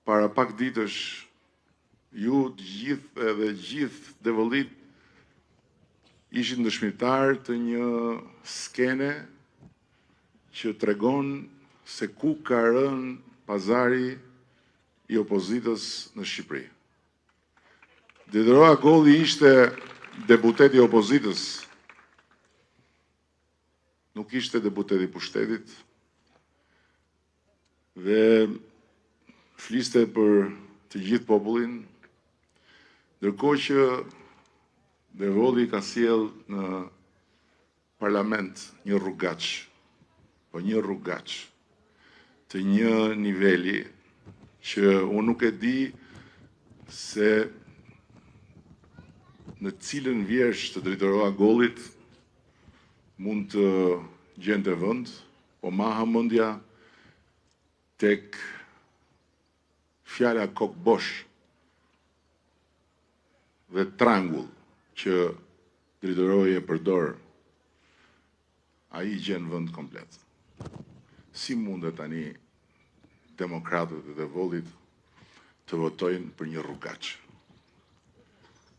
para pak ditësh, ju gjithë edhe gjithë Devollit ishin dëshmitar të një skene që tregon se ku ka rënë pazari i opozitës në Shqipëri. Dederoa Golli ishte deputeti i opozitës, nuk ishte deputeti i pushtetit, dhe fliste për të gjithë popullin, ndërkohë që Devolli ka sjell në parlament një rrugaç, një rrugaç të një niveli që unë nuk e di se në cilën vjersh të drejtoroa Gollit mund të gjente vend, po ma hamendja tek fjala kokbosh dhe trangull që drejtoroi e përdor, ai gjen vend komplet. Si mundet tani demokratët e Devollit të votojnë për një rrugaç?